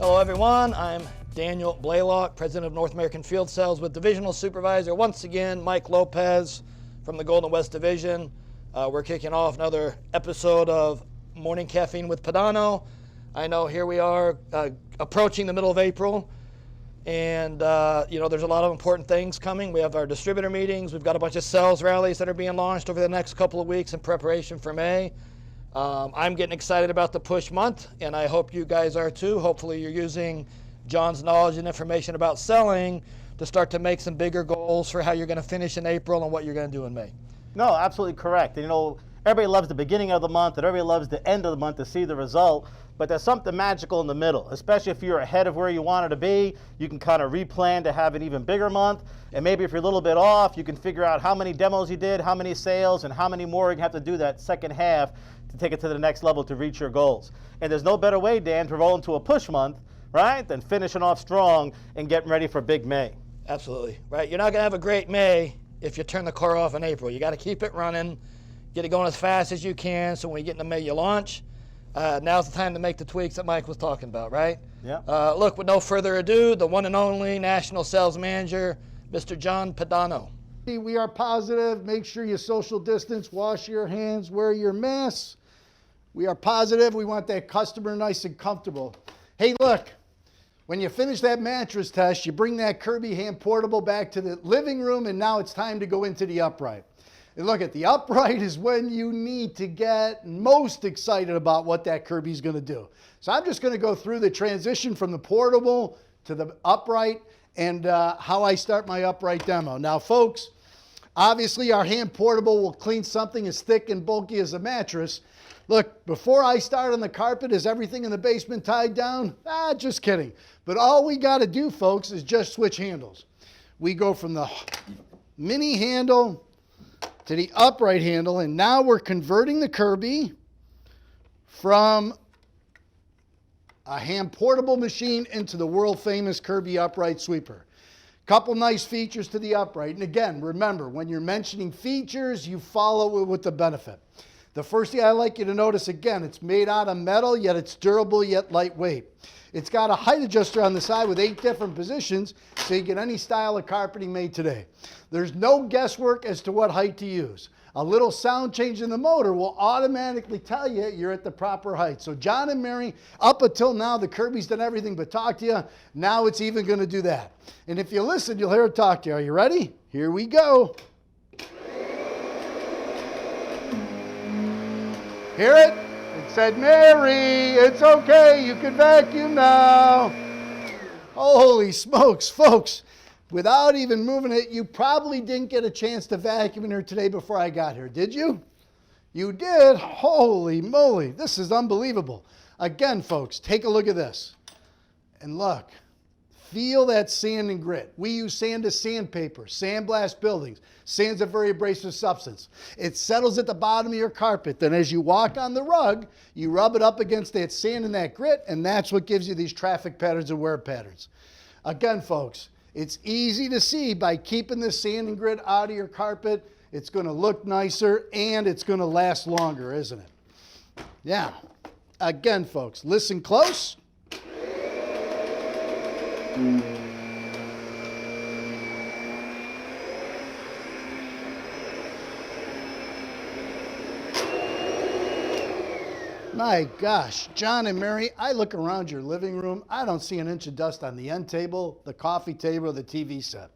Hello everyone, I'm Daniel Blaylock, President of North American Field Sales with Divisional Supervisor, once again, Mike Lopez from the Golden West Division. We're kicking off another episode of Morning Caffeine with Pedano. I know here we are approaching the middle of April, and there's a lot of important things coming. We have our distributor meetings, we've got a bunch of sales rallies that are being launched over the next couple of weeks in preparation for May. I'm getting excited about the push month, and I hope you guys are too. Hopefully you're using John's knowledge and information about selling to start to make some bigger goals for how you're going to finish in April and what you're going to do in May. No, absolutely correct. And, everybody loves the beginning of the month and everybody loves the end of the month to see the result, but there's something magical in the middle, especially if you're ahead of where you wanted to be. You can kind of replan to have an even bigger month, and maybe if you're a little bit off, you can figure out how many demos you did, how many sales, and how many more you have to do that second half to take it to the next level to reach your goals. And there's no better way, Dan, to roll into a push month, right, than finishing off strong and getting ready for big May. Absolutely, right? You're not going to have a great May if you turn the car off in April. You got to keep it running, get it going as fast as you can, so when you get into May, you launch. Now's the time to make the tweaks that Mike was talking about, right? Yeah. Look, with no further ado, the one and only National Sales Manager, Mr. John Pedano. We are positive. Make sure you social distance, wash your hands, wear your mask. We are positive. We want that customer nice and comfortable. Hey, look, when you finish that mattress test, you bring that Kirby hand portable back to the living room, and now it's time to go into the upright. And look, at the upright is when you need to get most excited about what that Kirby's going to do. So I'm just going to go through the transition from the portable to the upright and how I start my upright demo. Now, folks, obviously our hand portable will clean something as thick and bulky as a mattress. Look, before I start on the carpet, is everything in the basement tied down? Just kidding. But all we got to do, folks, is just switch handles. We go from the mini handle to the upright handle, and now we're converting the Kirby from a hand portable machine into the world famous Kirby upright sweeper. Couple nice features to the upright. And again, remember, when you're mentioning features, you follow it with the benefit. The first thing I like you to notice, again, it's made out of metal, yet it's durable, yet lightweight. It's got a height adjuster on the side with 8 different positions, so you get any style of carpeting made today. There's no guesswork as to what height to use. A little sound change in the motor will automatically tell you you're at the proper height. So John and Mary, up until now, the Kirby's done everything but talk to you. Now it's even going to do that. And if you listen, you'll hear it talk to you. Are you ready? Here we go. Hear it? It said, Mary, it's okay, you can vacuum now. Holy smokes, folks. Without even moving it, you probably didn't get a chance to vacuum in here today before I got here, did you? You did? Holy moly, this is unbelievable. Again, folks, take a look at this. And look. Feel that sand and grit. We use sand as sandpaper, sandblast buildings. Sand's a very abrasive substance. It settles at the bottom of your carpet. Then as you walk on the rug, you rub it up against that sand and that grit, and that's what gives you these traffic patterns and wear patterns. Again, folks, it's easy to see by keeping the sand and grit out of your carpet. It's going to look nicer, and it's going to last longer, isn't it? Yeah. Again, folks, listen close. My gosh, John and Mary, I look around your living room. I don't see an inch of dust on the end table, the coffee table, or the TV set.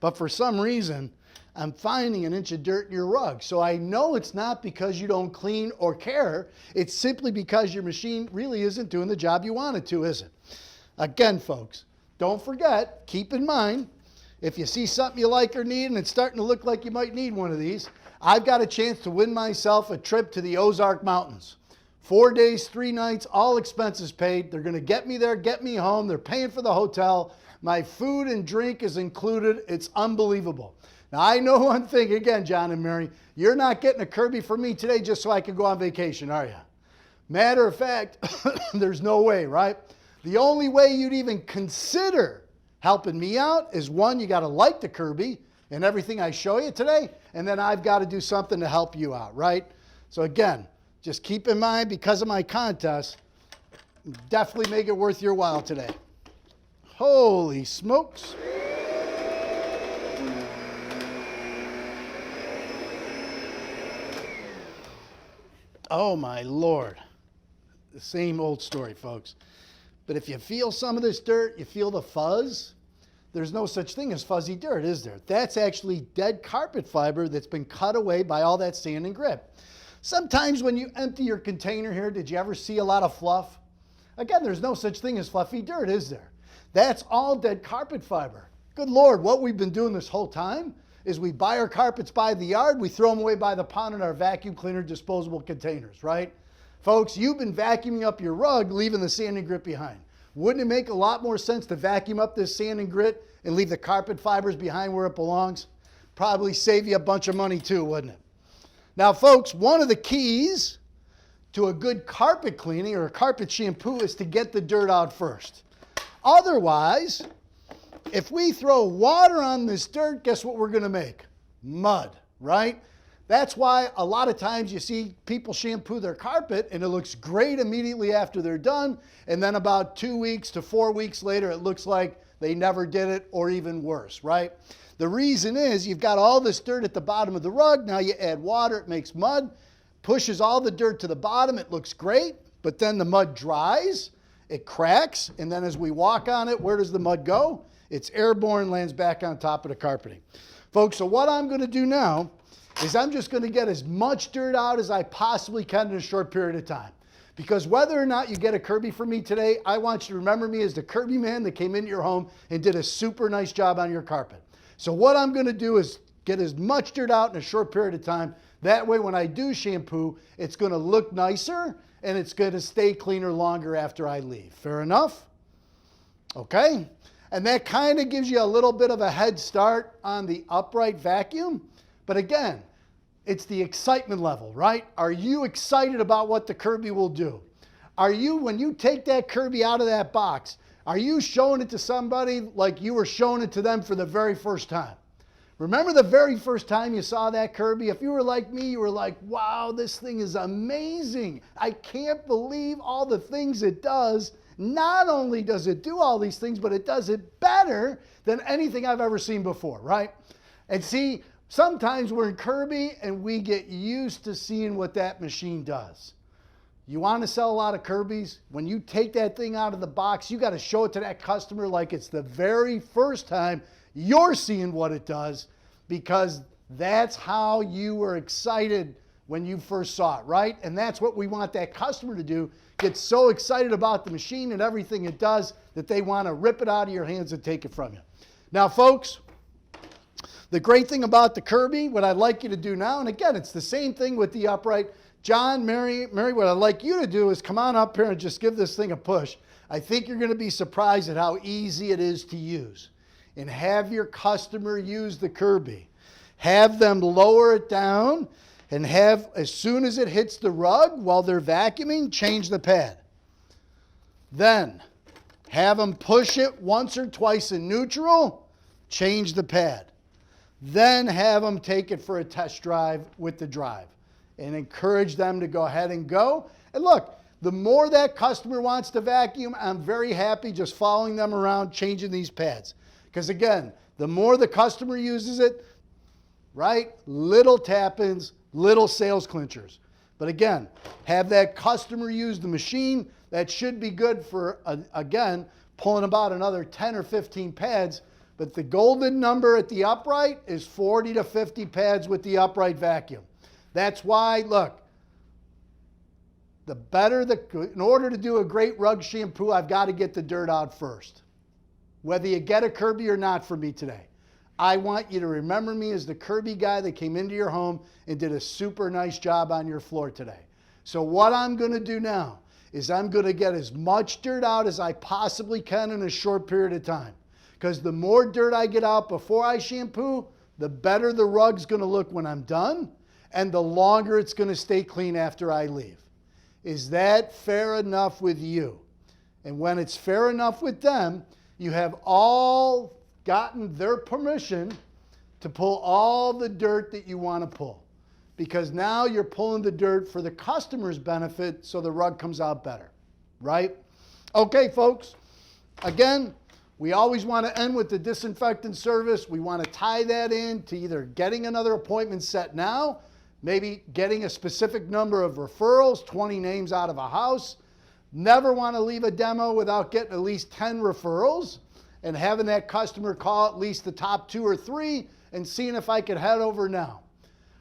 But for some reason, I'm finding an inch of dirt in your rug. So I know it's not because you don't clean or care. It's simply because your machine really isn't doing the job you want it to, is it? Again, folks, don't forget, keep in mind, if you see something you like or need and it's starting to look like you might need one of these, I've got a chance to win myself a trip to the Ozark Mountains. 4 days, 3 nights, all expenses paid. They're going to get me there, get me home. They're paying for the hotel. My food and drink is included. It's unbelievable. Now, I know one thing, again, John and Mary, you're not getting a Kirby from me today just so I can go on vacation, are you? Matter of fact, there's no way, right? The only way you'd even consider helping me out is, one, you got to like the Kirby and everything I show you today, and then I've got to do something to help you out, right? So again, just keep in mind, because of my contest, Definitely make it worth your while today. Holy smokes. Oh my Lord. The same old story, folks. But if you feel some of this dirt, you feel the fuzz, there's no such thing as fuzzy dirt, is there? That's actually dead carpet fiber that's been cut away by all that sand and grit. Sometimes when you empty your container here, did you ever see a lot of fluff? Again, there's no such thing as fluffy dirt, is there? That's all dead carpet fiber. Good Lord, what we've been doing this whole time is we buy our carpets by the yard, we throw them away by the pound in our vacuum cleaner disposable containers, right? Folks, you've been vacuuming up your rug, leaving the sand and grit behind. Wouldn't it make a lot more sense to vacuum up this sand and grit and leave the carpet fibers behind where it belongs? Probably save you a bunch of money too, wouldn't it? Now, folks, one of the keys to a good carpet cleaning or a carpet shampoo is to get the dirt out first. Otherwise, if we throw water on this dirt, guess what we're going to make? Mud, right? That's why a lot of times you see people shampoo their carpet and it looks great immediately after they're done. And then about 2 weeks to 4 weeks later, it looks like they never did it or even worse, right? The reason is you've got all this dirt at the bottom of the rug. Now you add water, it makes mud, pushes all the dirt to the bottom. It looks great, but then the mud dries, it cracks. And then as we walk on it, where does the mud go? It's airborne, lands back on top of the carpeting. Folks, so what I'm going to do now is I'm just going to get as much dirt out as I possibly can in a short period of time. Because whether or not you get a Kirby from me today, I want you to remember me as the Kirby man that came into your home and did a super nice job on your carpet. So what I'm going to do is get as much dirt out in a short period of time. That way when I do shampoo, it's going to look nicer and it's going to stay cleaner longer after I leave. Fair enough? Okay? And that kind of gives you a little bit of a head start on the upright vacuum. But again, it's the excitement level, right? Are you excited about what the Kirby will do? Are you, when you take that Kirby out of that box, are you showing it to somebody like you were showing it to them for the very first time? Remember the very first time you saw that Kirby? If you were like me, you were like, wow, this thing is amazing. I can't believe all the things it does. Not only does it do all these things, but it does it better than anything I've ever seen before, right? And see, sometimes we're in Kirby and we get used to seeing what that machine does. You want to sell a lot of Kirbys? When you take that thing out of the box, you got to show it to that customer like it's the very first time you're seeing what it does, because that's how you were excited when you first saw it, right? And that's what we want that customer to do. Get so excited about the machine and everything it does that they want to rip it out of your hands and take it from you. Now, folks, the great thing about the Kirby, what I'd like you to do now, and again, it's the same thing with the upright. John, Mary, what I'd like you to do is come on up here and just give this thing a push. I think you're going to be surprised at how easy it is to use. And have your customer use the Kirby. Have them lower it down and have, as soon as it hits the rug while they're vacuuming, change the pad. Then have them push it once or twice in neutral, change the pad. Then have them take it for a test drive with the drive and encourage them to go ahead and go. And look, the more that customer wants to vacuum, I'm very happy just following them around, changing these pads. Because again, the more the customer uses it, right, little tap-ins, little sales clinchers. But again, have that customer use the machine. That should be good for, again, pulling about another 10 or 15 pads. But the golden number at the upright is 40 to 50 pads with the upright vacuum. That's why, look, the better in order to do a great rug shampoo, I've got to get the dirt out first. Whether you get a Kirby or not for me today. I want you to remember me as the Kirby guy that came into your home and did a super nice job on your floor today. So what I'm going to do now is I'm going to get as much dirt out as I possibly can in a short period of time. Because the more dirt I get out before I shampoo, the better the rug's going to look when I'm done, and the longer it's going to stay clean after I leave. Is that fair enough with you? And when it's fair enough with them, you have all gotten their permission to pull all the dirt that you want to pull. Because now you're pulling the dirt for the customer's benefit so the rug comes out better, right? Okay, folks. Again, we always want to end with the disinfectant service. We want to tie that in to either getting another appointment set now, maybe getting a specific number of referrals, 20 names out of a house. Never want to leave a demo without getting at least 10 referrals and having that customer call at least the top 2 or 3 and seeing if I could head over now.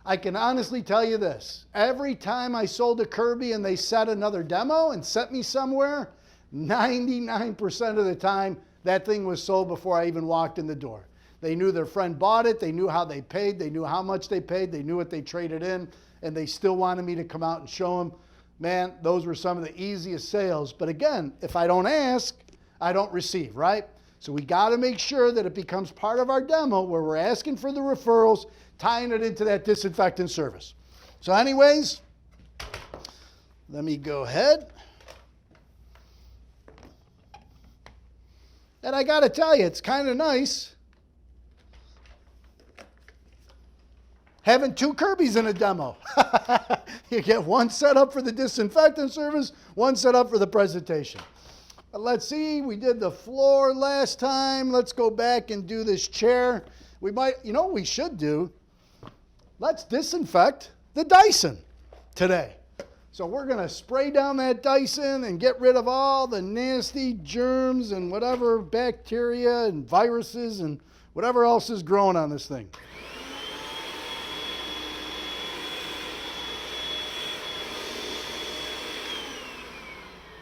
I can honestly tell you this. Every time I sold a Kirby and they set another demo and sent me somewhere, 99% of the time, that thing was sold before I even walked in the door. They knew their friend bought it. They knew how they paid. They knew how much they paid. They knew what they traded in. And they still wanted me to come out and show them. Man, those were some of the easiest sales. But again, if I don't ask, I don't receive, right? So we got to make sure that it becomes part of our demo where we're asking for the referrals, tying it into that disinfectant service. So anyways, let me go ahead. And I got to tell you, it's kind of nice having 2 Kirbys in a demo. You get one set up for the disinfectant service, one set up for the presentation. But let's see, we did the floor last time. Let's go back and do this chair. We might, you know what we should do? Let's disinfect the Dyson today. So we're going to spray down that Dyson and get rid of all the nasty germs and whatever bacteria and viruses and whatever else is growing on this thing.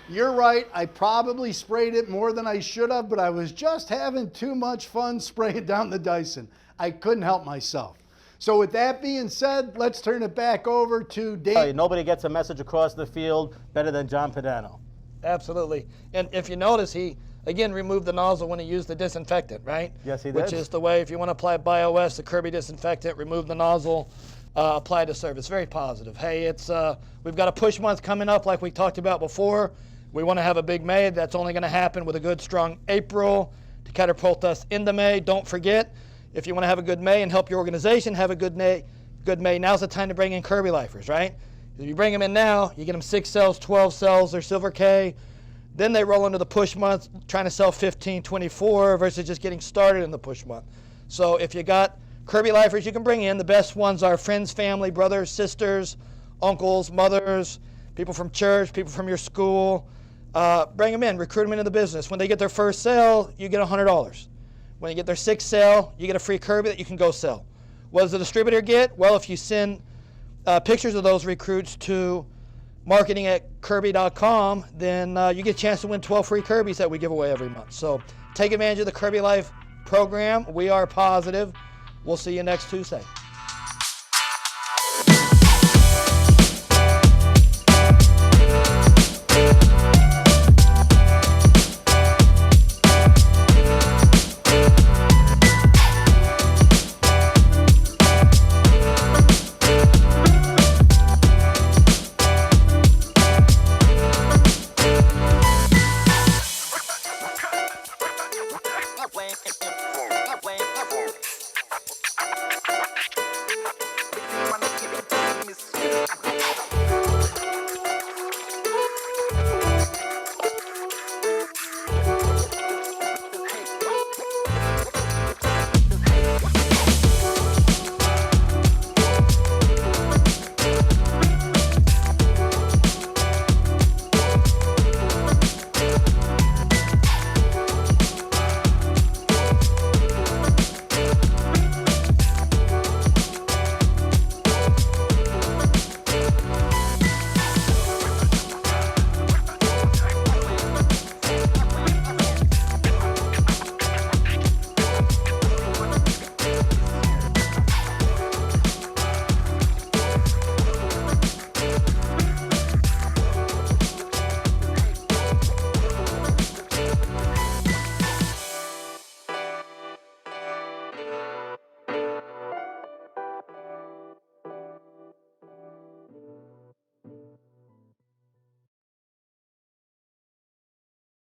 You're right, I probably sprayed it more than I should have, but I was just having too much fun spraying down the Dyson. I couldn't help myself. So with that being said, let's turn it back over to Dave. Nobody gets a message across the field better than John Pedano. Absolutely. And if you notice, he, again, removed the nozzle when he used the disinfectant, right? Yes, he did. Which is the way, if you want to apply BioS, the Kirby disinfectant, remove the nozzle, apply the service. Very positive. Hey, it's we've got a push month coming up like we talked about before. We want to have a big May. That's only going to happen with a good, strong April to catapult us into May. Don't forget, if you want to have a good May and help your organization have a good May, now's the time to bring in Kirby lifers, right? If you bring them in now, you get them 6 cells, 12 cells, they're Silver K. Then they roll into the push month, trying to sell 15, 24 versus just getting started in the push month. So if you got Kirby lifers you can bring in, the best ones are friends, family, brothers, sisters, uncles, mothers, people from church, people from your school. Bring them in, recruit them into the business. When they get their first sale, you get $100. When you get their 6th sale, you get a free Kirby that you can go sell. What does the distributor get? Well, if you send pictures of those recruits to marketing@kirby.com, then you get a chance to win 12 free Kirbys that we give away every month. So take advantage of the Kirby Life program. We are positive. We'll see you next Tuesday.